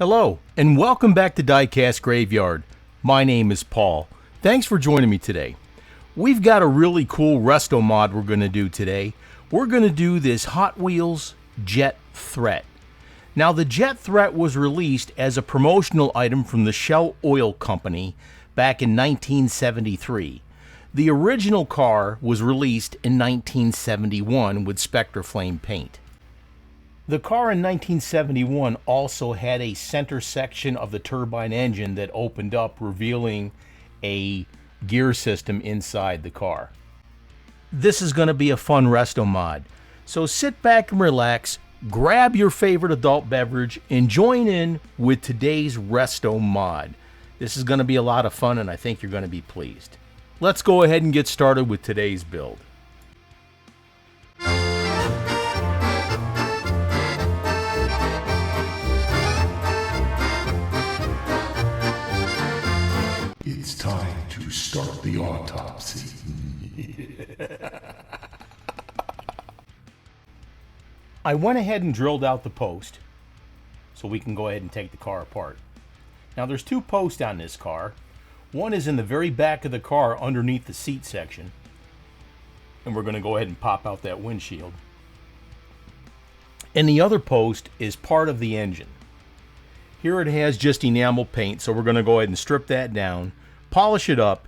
Hello, and welcome back to Diecast Graveyard. My name is Paul. Thanks for joining me today. We've got a really cool Restomod we're going to do today. We're going to do this Hot Wheels Jet Threat. Now, the Jet Threat was released as a promotional item from the Shell Oil Company back in 1973. The original car was released in 1971 with Spectre Flame paint. The car in 1971 also had a center section of the turbine engine that opened up, revealing a gear system inside the car. This is going to be a fun Restomod. So sit back and relax, grab your favorite adult beverage, and join in with today's Restomod. This is going to be a lot of fun, and I think you're going to be pleased. Let's go ahead and get started with today's build. It's time to start the autopsy. I went ahead and drilled out the post so we can go ahead and take the car apart. Now there's two posts on this car. One is in the very back of the car underneath the seat section. And we're going to go ahead and pop out that windshield. And the other post is part of the engine. Here it has just enamel paint, so we're going to go ahead and strip that down, polish it up,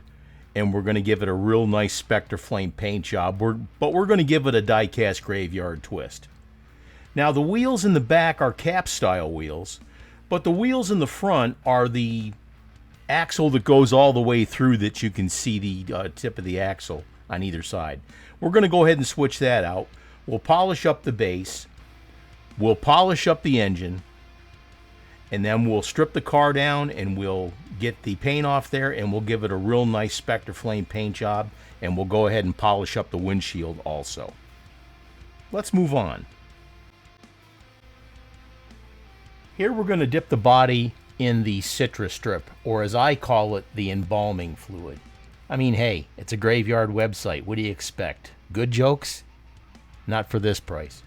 and we're going to give it a real nice Spectre Flame paint job. But we're going to give it a die-cast graveyard twist. Now the wheels in the back are cap style wheels, but the wheels in the front are the axle that goes all the way through, that you can see the tip of the axle on either side. We're going to go ahead and switch that out. We'll polish up the base, we'll polish up the engine, and then we'll strip the car down and we'll get the paint off there, and we'll give it a real nice Spectre Flame paint job, and we'll go ahead and polish up the windshield also. Let's move on. Here we're going to dip the body in the citrus strip, or as I call it, the embalming fluid. I mean, hey, it's a graveyard website. What do you expect? Good jokes? Not for this price.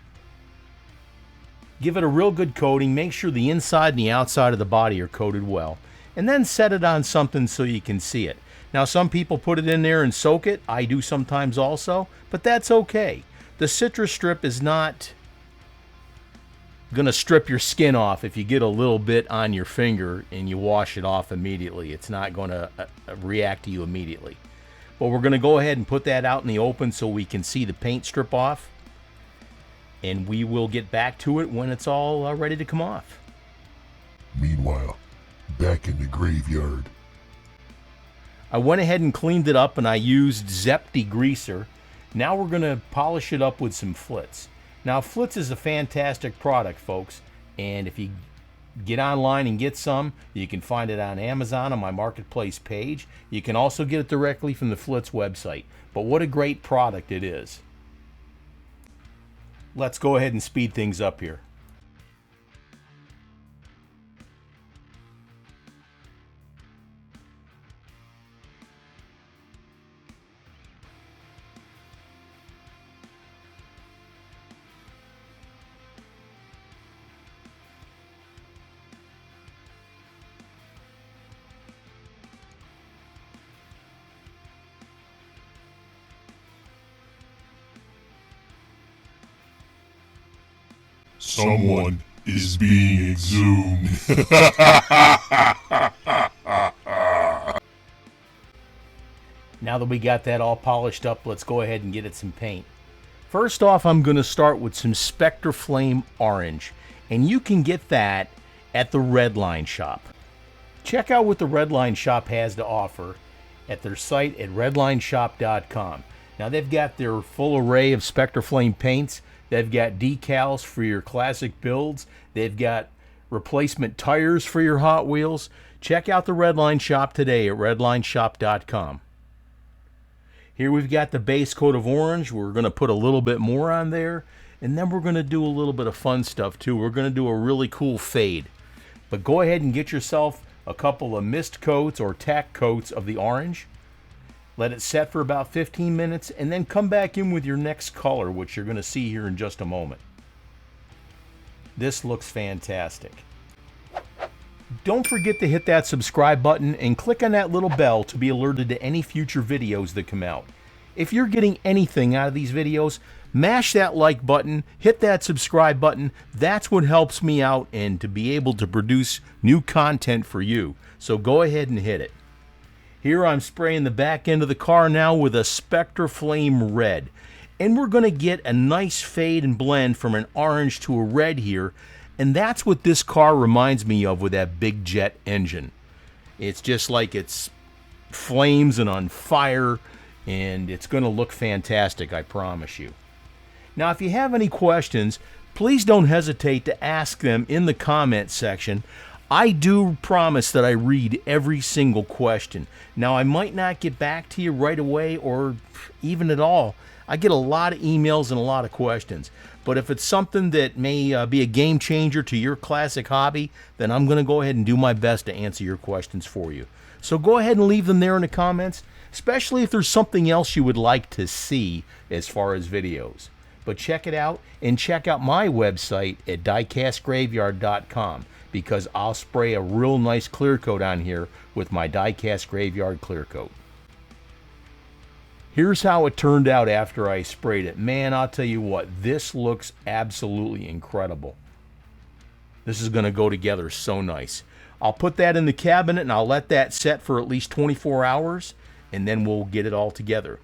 Give it a real good coating. Make sure the inside and the outside of the body are coated well. And then set it on something so you can see it. Now, some people put it in there and soak it. I do sometimes also, but that's okay. The citrus strip is not going to strip your skin off if you get a little bit on your finger and you wash it off immediately. It's not going to react to you immediately. But we're going to go ahead and put that out in the open so we can see the paint strip off. And we will get back to it when it's all ready to come off. Meanwhile, back in the graveyard. I went ahead and cleaned it up, and I used Zep degreaser. Now we're going to polish it up with some Flitz. Now, Flitz is a fantastic product, folks, and if you get online and get some, you can find it on Amazon on my marketplace page. You can also get it directly from the Flitz website. But what a great product it is. Let's go ahead and speed things up here. Someone is being exhumed. Now that we got that all polished up, let's go ahead and get it some paint. First off, I'm going to start with some Spectre Flame Orange, and you can get that at the Redline Shop. Check out what the Redline Shop has to offer at their site at redlineshop.com. Now they've got their full array of Spectre Flame paints. They've got decals for your classic builds. They've got replacement tires for your Hot Wheels. Check out the Redline Shop today at redlineshop.com. Here we've got the base coat of orange. We're going to put a little bit more on there. And then we're going to do a little bit of fun stuff too. We're going to do a really cool fade. But go ahead and get yourself a couple of mist coats or tack coats of the orange. Let it set for about 15 minutes, and then come back in with your next color, which you're going to see here in just a moment. This looks fantastic. Don't forget to hit that subscribe button and click on that little bell to be alerted to any future videos that come out. If you're getting anything out of these videos, mash that like button, hit that subscribe button. That's what helps me out and to be able to produce new content for you. So go ahead and hit it. Here I'm spraying the back end of the car now with a Spectra Flame Red. And we're going to get a nice fade and blend from an orange to a red here. And that's what this car reminds me of with that big jet engine. It's just like it's flames and on fire, and it's going to look fantastic, I promise you. Now, if you have any questions, please don't hesitate to ask them in the comment section. I do promise that I read every single question. Now, I might not get back to you right away or even at all. I get a lot of emails and a lot of questions. But if it's something that may be a game changer to your classic hobby, then I'm going to go ahead and do my best to answer your questions for you. So go ahead and leave them there in the comments, especially if there's something else you would like to see as far as videos. But check it out, and check out my website at diecastgraveyard.com, because I'll spray a real nice clear coat on here with my Diecast Graveyard clear coat. Here's how it turned out after I sprayed it. Man, I'll tell you what, this looks absolutely incredible. This is going to go together so nice. I'll put that in the cabinet and I'll let that set for at least 24 hours, and then we'll get it all together.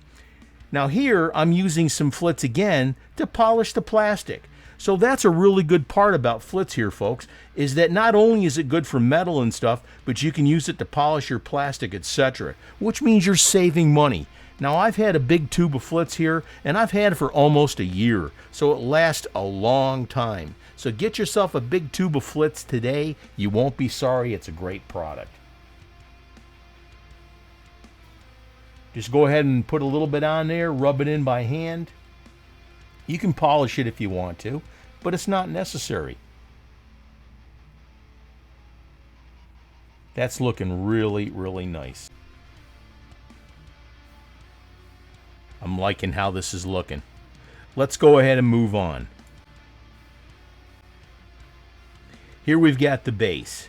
Now here, I'm using some flits again to polish the plastic. So that's a really good part about flits here, folks, is that not only is it good for metal and stuff, but you can use it to polish your plastic, etc., which means you're saving money. Now, I've had a big tube of flits here, and I've had it for almost a year, so it lasts a long time. So get yourself a big tube of flits today. You won't be sorry. It's a great product. Just go ahead and put a little bit on there, rub it in by hand. You can polish it if you want to, but it's not necessary. That's looking really, really nice. I'm liking how this is looking. Let's go ahead and move on. Here we've got the base.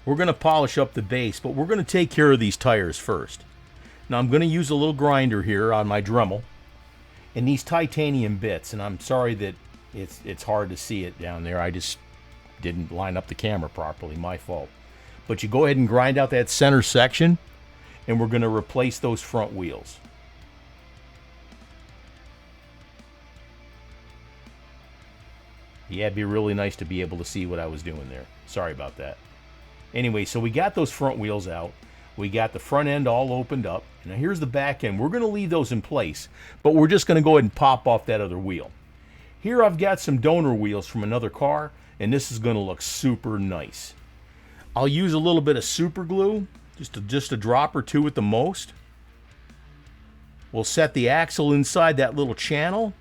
We're going to polish up the base, but we're going to take care of these tires first. Now I'm going to use a little grinder here on my Dremel and these titanium bits, and I'm sorry that it's hard to see it down there. I just didn't line up the camera properly, my fault. But you go ahead and grind out that center section, and we're going to replace those front wheels. Yeah, it'd be really nice to be able to see what I was doing there. Sorry about that. Anyway, so we got those front wheels out. We got the front end all opened up. Now here's the back end. We're going to leave those in place, but we're just going to go ahead and pop off that other wheel. Here I've got some donor wheels from another car, and this is going to look super nice. I'll use a little bit of super glue, just a drop or two at the most. We'll set the axle inside that little channel,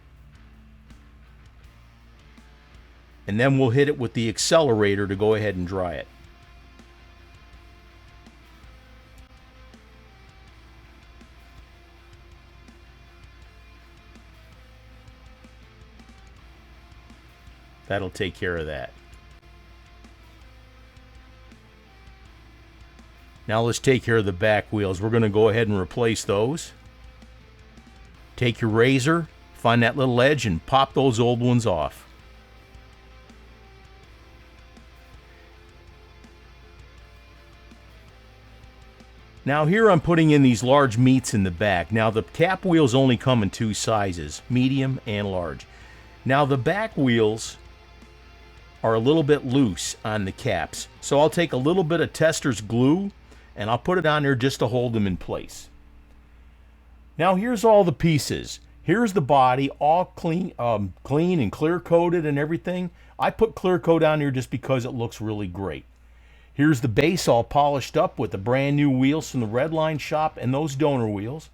and then we'll hit it with the accelerator to go ahead and dry it. That'll take care of that. Now let's take care of the back wheels. We're going to go ahead and replace those. Take your razor, find that little edge, and pop those old ones off. Now here I'm putting in these large meats in the back. Now the cap wheels only come in two sizes, medium and large. Now the back wheels are a little bit loose on the caps, so I'll take a little bit of tester's glue and I'll put it on there just to hold them in place. Now here's all the pieces. Here's the body, all clean and clear coated and everything. I put clear coat on here just because it looks really great. Here's the base all polished up with the brand new wheels from the Redline shop and those donor wheels.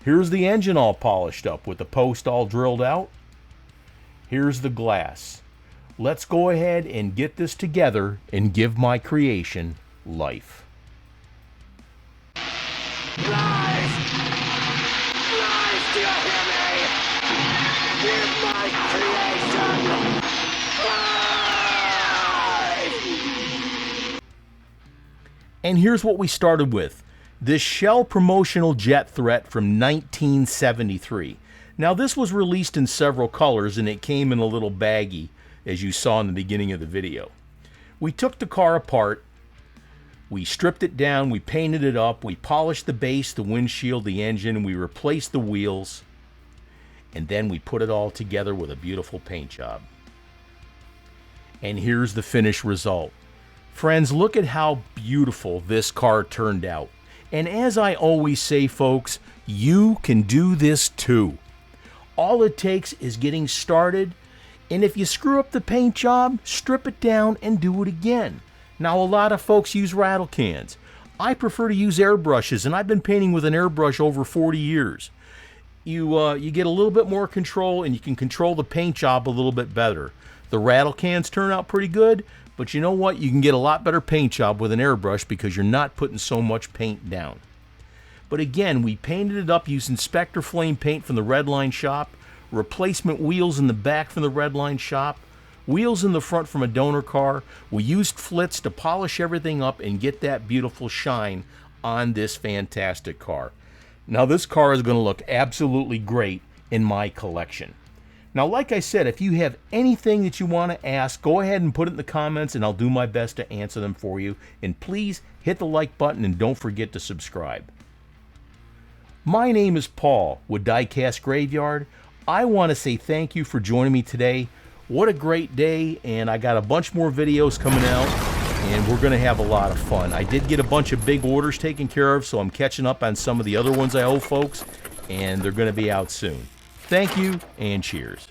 Here's the engine all polished up with the post all drilled out. Here's the glass. Let's go ahead and get this together and give my creation life. Life! Life, do you hear me? Give my creation life! And here's what we started with. This Shell promotional jet threat from 1973. Now this was released in several colors and it came in a little baggie, as you saw in the beginning of the video. We took the car apart, we stripped it down, we painted it up, we polished the base, the windshield, the engine, we replaced the wheels, and then we put it all together with a beautiful paint job. And here's the finished result. Friends, look at how beautiful this car turned out. And as I always say, folks, you can do this too. All it takes is getting started, and if you screw up the paint job, strip it down and do it again. Now, a lot of folks use rattle cans. I prefer to use airbrushes, and I've been painting with an airbrush over 40 years. You get a little bit more control, and you can control the paint job a little bit better. The rattle cans turn out pretty good, but you know what? You can get a lot better paint job with an airbrush because you're not putting so much paint down. But again, we painted it up using Spectre Flame paint from the Redline shop, replacement wheels in the back from the Redline shop, wheels in the front from a donor car. We used flits to polish everything up and get that beautiful shine on this fantastic car. Now this car is going to look absolutely great in my collection. Now, like I said, if you have anything that you want to ask, go ahead and put it in the comments and I'll do my best to answer them for you. And please hit the like button and don't forget to subscribe. My name is Paul with Diecast Graveyard. I want to say thank you for joining me today. What a great day, and I got a bunch more videos coming out, and we're going to have a lot of fun. I did get a bunch of big orders taken care of, so I'm catching up on some of the other ones I owe folks, and they're going to be out soon. Thank you, and cheers.